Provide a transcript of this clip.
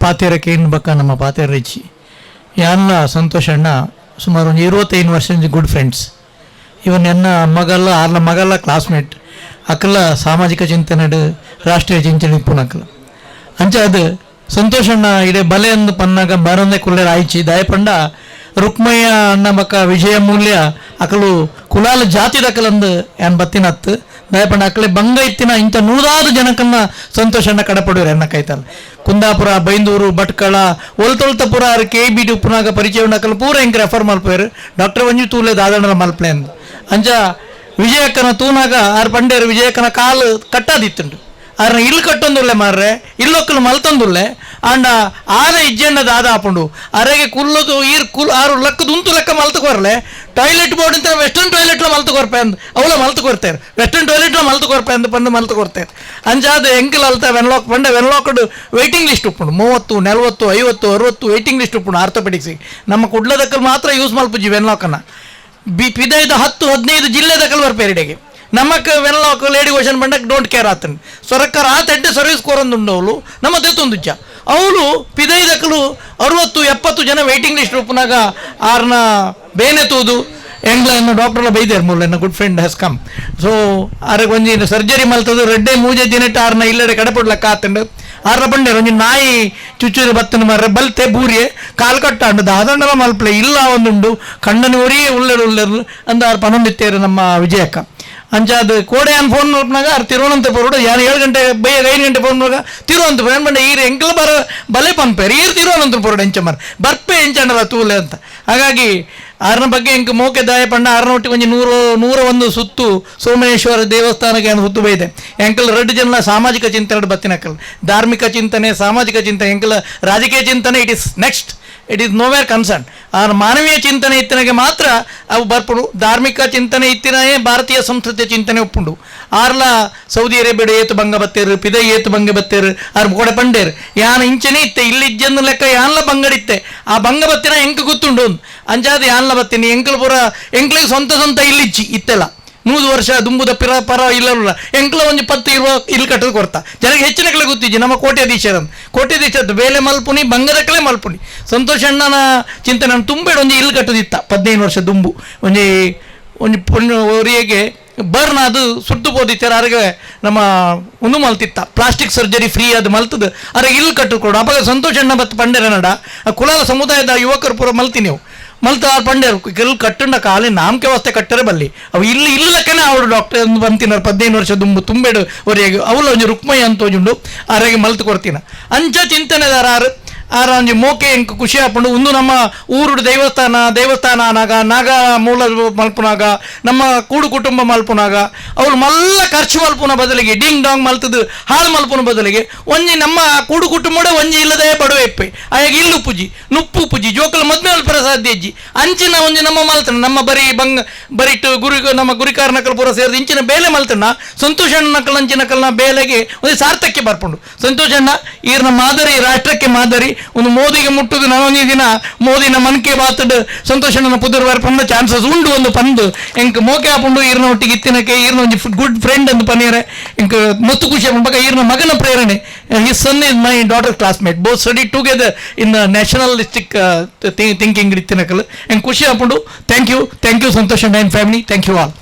ಪಾತೇರಕ್ಕೆ ಏನು ಬಕ್ಕ ನಮ್ಮ ಪಾತೇರ ರಿಚಿ ಯಾನ್ಲ ಸಂತೋಷ್ ಅಣ್ಣ ಸುಮಾರು ಒಂದು 25 ವರ್ಷ ಗುಡ್ ಫ್ರೆಂಡ್ಸ್. ಇವನ್ ಎನ್ನ ಮಗಲ್ಲ ಆರ್ಲ ಮಗಲ್ಲ ಕ್ಲಾಸ್ಮೇಟ್ ಅಕ್ಕಲ್ಲ ಸಾಮಾಜಿಕ ಚಿಂತನೆ ರಾಷ್ಟ್ರೀಯ ಚಿಂತನೆ ಇಪ್ಪುನಕ್ಕಲ್ಲ ಅಂಚ ಅದು ಸಂತೋಷ್ ಅಣ್ಣ ಇಡೇ ಬಲೆ ಅಂದು ಪನ್ನಾಗ ಬರಂದೆ ಕುಲ್ಲೇರ ಆಯ್ಚಿ ದಯಪಂಡ ರುಕ್ಮಯ್ಯ ಅಣ್ಣ ಬಕ್ಕ ವಿಜಯ ಮೂಲ್ಯ ಅಕಲು ಕುಲಾಲ ಜಾತಿ ದಕ್ಕಲಂದು ಏನ್ ಬತ್ತಿನತ್ತು ದಯಪಂಡ ಅಕ್ಕಳೆ ಬಂಗ ಇತ್ತಿನ ಇಂಥ 100 ಜನಕ್ಕನ್ನ ಸಂತೋಷ ಅಣ್ಣ ಕಡಪಡೋರು ಎನ್ನ ಕೈತಲ್ಲ ಕುಂದಾಪುರ ಬೈಂದೂರು ಭಟ್ಕಳ ಒಲ್ತೊಳ್ತಪುರ KBD ಉಪ್ಪುನಾಗ ಪರಿಚಯ ಉಂಡಕ್ಕಲ್ಲ ಪೂರ ಹೆಂಗೆ ರೆಫರ್ ಮಲ್ಪೇರು ಡಾಕ್ಟರ್ ಮಂಜು ತೂಲೆ ದಾದಣ್ಣರ ಮಲ್ಪಲೆ ಅಂದು ಅಂಚ ವಿಜಯಕ್ಕನ ತೂನಾಗ ಆರು ಪಂಡೇರು ವಿಜಯಕ್ಕನ ಕಾಲು ಕಟ್ಟಾದಿತ್ತುಂಟು ಆರ್ನ ಇಲ್ಲಿ ಕಟ್ಟೊಂದುಲ್ಲೆ ಮಾರ್ರೆ ಇಲ್ಲೊಕ್ಕಲು ಮಲ್ತೊಂದುಲ್ಲೆ ಆಂಡ ಆರ ಇಜ್ಜೆಂಡ ದಾದ ಹಾಪುಂಡು ಅರೆಗೆ ಕುಲ್ಲದು ಈರ್ ಆರು ಲೆಕ್ಕದ ಉಂತು ಲೆಕ್ಕ ಮಲ್ತಕ್ಕೆ ಬರಲೆ ಟಾಯ್ಲೆಟ್ ಬೋರ್ಡ್ ಅಂತ ವೆಸ್ಟರ್ನ್ ಟಾಯ್ಲೆಟ್ಲ ಮಲ್ತು ಕೊರ್ಪೆ ಅಂದ್ ಅವಳ ಮಲ್ತು ಕೊಡ್ತಾರೆ ವೆಸ್ಟರ್ನ್ ಟಾಯ್ಲೆಟ್ಲ ಮಲ್ತು ಕೊರ್ಪೆ ಅಂದು ಬಂದು ಮಲ್ತು ಕೊಡ್ತಾರೆ ಅಂಚಾದ ಎಂಕಲ್ ಅಲ್ತ ವೆನ್ಲಾಕ್ ಬಂಡೆ ವೆನ್ಲಾಕ್ಡ್ ವೆಯ್ಟಿಂಗ್ ಲಿಸ್ಟ್ ಉಪ್ಪುಂಡು 30 40 50 60 ವೆಯ್ಟಿಂಗ್ ಲಿಸ್ಟ್ ಉಪ್ಪುಂಡು ಆರ್ಥೋಪೆಡಿಕ್ಸಿಗೆ ನಮ್ಮ ಕುಡ್ಲದಕ್ಕಲ್ಲಿ ಮಾತ್ರ ಯೂಸ್ ಮಲ್ಪುಜಿ ವೆನ್ಲಾಕನ್ನು ಪಿದೈದು 10-15 ಜಿಲ್ಲೆದಕ್ಕಲ್ಲಿ ಬರ್ಪೇರಿಡೆಗೆ ನಮ್ಮಕ್ಕೆ ವೆನ್ಲಾಕ್ ಲೇಡಿ ಓಷನ್ ಬಂಡಕ್ಕೆ ಡೋಂಟ್ ಕೇರ್ ಆತನು ಸರ್ಕಾರ ಆತಡ್ಡೆ ಸರ್ವಿಸ್ ಕೋರಂದುಂಡು ಅವಳು ನಮ್ಮ ತೆತ್ತೊಂದುಚ್ಚ ಅವಳು ಪಿದೈದಕ್ಕಲು 60-70 ಜನ ವೆಯ್ಟಿಂಗ್ ಲಿಸ್ಟ್ ಉಪ್ಪುನಾಗ ಆರ್ನ ಬೇನೆ ತೂದು ಎಂಗ್ಲನ್ನು ಡಾಕ್ಟರ್ಲ ಬೈದೇರು ಮೂಲ ಎನ್ನ good friend has come so ಆರಿಗೆ ಒಂಜಿ ಸರ್ಜರಿ ಮಲ್ತದು ರೆಡ್ಡೆ ಮೂಜೆ ದಿನಟ್ಟು ಆರ್ನ ಇಲ್ಲಡೆ ಕಡಪಡ್ಲಕ್ಕ ಆತಂಡು ಆರ್ನ ಬಂಡೇರು ಒಂಜಿ ನಾಯಿ ಚುಚ್ಚೂರಿ ಬತ್ತನ ಮಾರ್ರೆ ಬಲ್ತೆ ಬೂರಿಯೇ ಕಾಲು ಕಟ್ಟಾಂಡು ದಾದಂಡಲ ಮಲ್ಪಲೆ ಇಲ್ಲ ಒಂದುಂಡು ಕಣ್ಣನ್ನು ಒರಿಯೇ ಉಳ್ಳೆರು ಅಂದ ಆರು ಪನೊಂದಿತ್ತೇರು ನಮ್ಮ ವಿಜಯಕ್ಕ ಅಂಚಾದ ಕೋಡೆ ಆನ್ ಫೋನ್ ನೋಡ್ನಾಗ ಅವ್ರು ತಿರುವನಂತಪುರ ಯಾರು 7 ಗಂಟೆ ಬೈಯಾಗ 5 ಗಂಟೆ ಫೋನ್ ನೋಡುವಾಗ ತಿರುವನಂತಪುರ ಏನು ಬಂಡೆ ಈರು ಎಂಕಲ್ ಬಲೆ ಪನ್ಪೇರು ಈರು ತಿರುವನಂತಪುರ ಎಂಚಮ್ಮರ್ ಬರ್ಪೆ ಎಂಚಂಡಲ್ಲ ತೂಲೆ ಅಂತ ಹಾಗಾಗಿ ಆರ್ನ ಬಗ್ಗೆ ಎಂಕ ಮೋಕೆ ದಾಯ ಪಂಡ ಆರ್ನೊಟ್ಟಿಗೆ ಒಂಜಿ 101 ಸುತ್ತು ಸೋಮೇಶ್ವರ ದೇವಸ್ಥಾನಕ್ಕೆ ಏನು ಸುತ್ತು ಬೈದೆ ಎಂಕಲ್ 2 ಜನ ಸಾಮಾಜಿಕ ಚಿಂತನೆ ಬತ್ತಿನಕ್ಕಲ್ ಧಾರ್ಮಿಕ ಚಿಂತನೆ ಸಾಮಾಜಿಕ ಚಿಂತನೆ ಎಂಕಲ್ ರಾಜಕೀಯ ಚಿಂತನೆ ಇಟ್ ಈಸ್ ನೋವೇರ್ ಕನ್ಸರ್ನ್ ಆ ಮಾನವೀಯ ಚಿಂತನೆ ಇತ್ತಿನಗೆ ಮಾತ್ರ ಅವು ಬರ್ಪುಡು ಧಾರ್ಮಿಕ ಚಿಂತನೆ ಇತ್ತಿನೇ ಭಾರತೀಯ ಸಂಸ್ಕೃತಿಯ ಚಿಂತನೆ ಒಪ್ಪುಂಡು ಆರ್ಲ ಸೌದಿ ಅರೇಬಿಯಾ ಏತು ಭಂಗ ಬತ್ತೇರು ಪಿದೈ ಏತು ಭಂಗ ಬತ್ತೇರು ಆರು ಕೊಡೆ ಪಂಡೇರು ಯಾನ್ ಇಂಚನೆ ಇತ್ತೆ ಇಲ್ಲಿ ಇಜ್ಜಂದು ಲೆಕ್ಕ ಯಾನ್ಲ ಬಂಗಡಿತ್ತೆ ಆ ಭಂಗ ಬತ್ತಿನ ಎಂಕ ಗೊತ್ತುಂಡು ಅಂಚಾದ ಯಾನ್ಲ ಬತ್ತೀನಿ ಎಂಕಲ್ ಪುರ ಎಂಕ್ಲಿಗೆ ಸ್ವಂತ ಇಲ್ಲಿಚ್ಚಿ ಇತ್ತೆಲ್ಲ 100 ವರ್ಷ ದುಂಬುದ ಪರ ಇಲ್ಲಲ್ಲ ಎಂಕ್ಲ ಒಂದು 10-20 ಇಲ್ಲಿ ಕಟ್ಟದು ಕೊಡ್ತಾ ಜನಕ್ಕೆ ಹೆಚ್ಚಿನ ಕಲೆ ಗೊತ್ತಿಜ್ಜಿ ನಮ್ಮ ಕೋಟ್ಯಾಧೀಶರ ಬೇಲೆ ಮಲ್ಪುನಿ ಬಂಗದಕ್ಕಲೇ ಮಲ್ಪುನಿ ಸಂತೋಷ್ ಅಣ್ಣನ ಚಿಂತನೆ ತುಂಬೇಡ ಒಂಜಿ ಇಲ್ಲಿ ಕಟ್ಟದಿತ್ತ 15 ವರ್ಷ ದುಂಬು ಒಂಜಿ ಒರಿಯಗೆ ಬರ್ನ್ ಅದು ಸುಟ್ಟು ಹೋದಿತ್ತಾರ ಅರಿಗೆ ನಮ್ಮ ಒಂದು ಮಲ್ತಿತ್ತ ಪ್ಲಾಸ್ಟಿಕ್ ಸರ್ಜರಿ ಫ್ರೀ ಅದು ಮಲ್ತದು ಅರೆ ಇಲ್ಲಿ ಕಟ್ಟು ಕೊಡು ಅವಾಗ ಸಂತೋಷ್ ಅಣ್ಣ ಬತ್ತು ಪಂಡೇರ ನಡ ಕುಲಾಲ ಸಮುದಾಯದ ಯುವಕರು ಪೂರ ಮಲ್ತಿ ನೀವು ಮಲ್ತ ಆರು ಪಂಡೇರು ಕೆಲ್ ಕಟ್ಟಂಡ ಕಾಲಿ ನಾಮಕೆ ವ್ಯವಸ್ಥೆ ಕಟ್ಟರೆ ಬಲ್ಲಿ ಅವು ಇಲ್ಲಿ ಲೆಕ್ಕನೇ ಅವಳು ಡಾಕ್ಟರ್ ಎಂದು ಬಂತಿನಾರು 15 ವರ್ಷ ತುಂಬೇಡು ಅವರಿಗೆ ಅವಳು ಒಂಜಿ ರುಕ್ಮಯ್ಯ ಅಂತ ಹೋಜುಂಡು ಆರೆಗೆ ಮಲ್ತು ಕೊಡ್ತೀನ ಅಂಚ ಚಿಂತನೆದಾರ ಆರ ಒಂಜಿ ಮೋಕೆ ಎಂಕ್ ಖುಷಿ ಹಾಕೊಂಡು ಒಂದು ನಮ್ಮ ಊರುಡು ದೇವಸ್ಥಾನ ನಾಗ ಮೂಲ ಮಲ್ಪುನಾಗ ನಮ್ಮ ಕೂಡು ಕುಟುಂಬ ಮಲ್ಪುನಾಗ ಅವ್ರು ಮಲ್ಲ ಖರ್ಚು ಮಲ್ಪುನ ಬದಲಿಗೆ ಡಿಂಗ್ ಡಾಂಗ್ ಮಲ್ತದು ಹಾಳು ಮಲ್ಪುನ ಬದಲಿಗೆ ಒಂಜಿ ನಮ್ಮ ಕೂಡು ಕುಟುಂಬ ಒಂಜಿ ಇಲ್ಲದೆ ಬಡವೆ ಇಪ್ಪೆ ಆಗ ಇಲ್ಲು ನುಪ್ಪು ಪೂಜಿ ಜೋಕಲ್ ಮದ್ಮೆ ಮಲ್ಪರ ಸಾಧ್ಯ ಇಜ್ಜಿ ಅಂಚಿನ ಒಂಜಿ ನಮ್ಮ ಮಲ್ತನ ನಮ್ಮ ಬರಿಟ್ಟು ನಮ್ಮ ಗುರಿಕಾರ ನಕಲ್ ಪೂರ ಸೇರಿದ ಇಂಚಿನ ಬೇಲೆ ಮಲ್ತನ ಸಂತೋಷಣ್ಣ ನಕಲ್ ಅಂಚಿನಕಲ್ನ ಬೇಲೆಗೆ ಒಂದು ಸಾರ್ಥಕ್ಕೆ ಬರ್ಪುಂಡು ಸಂತೋಷಣ್ಣ ಈರ್ನ ಮಾದರಿ ರಾಷ್ಟ್ರಕ್ಕೆ ಮಾದರಿ ಒಂದು ಮೋದಿಗೆ ಮುಟ್ಟುದು ನಾನೊಂದು ದಿನ ಮೋದಿನ ಮನ್ ಕಿ ಬಾತ್ ಸಂತೋಷನ ಪುದರ್ ಬರ್ಪಂದ ಚಾನ್ಸಸ್ ಉಂಡು ಒಂದು ಪಂದು ಎಂಕ್ ಮೋಕೆ ಹಾಕೊಂಡು ಈರ್ನ ಒಟ್ಟಿಗೆ ಇತ್ತಿನಕ್ಕೆ ಈರ್ನ ಒಂದು ಗುಡ್ ಫ್ರೆಂಡ್ ಎಂದು ಪನ್ನೀರೆ ಎಂಕ್ ಮಸ್ತು ಖುಷಿ ಆಗ ಈರ್ನ ಮಗನ ಪ್ರೇರಣೆ his son is my daughter classmate both study together in nationalistic thinking ಇತ್ತಿನಕಲ್ ಎಂಕ್ ಖುಷಿ ಹಾಕೊಂಡು thank you Santosh and family thank you all.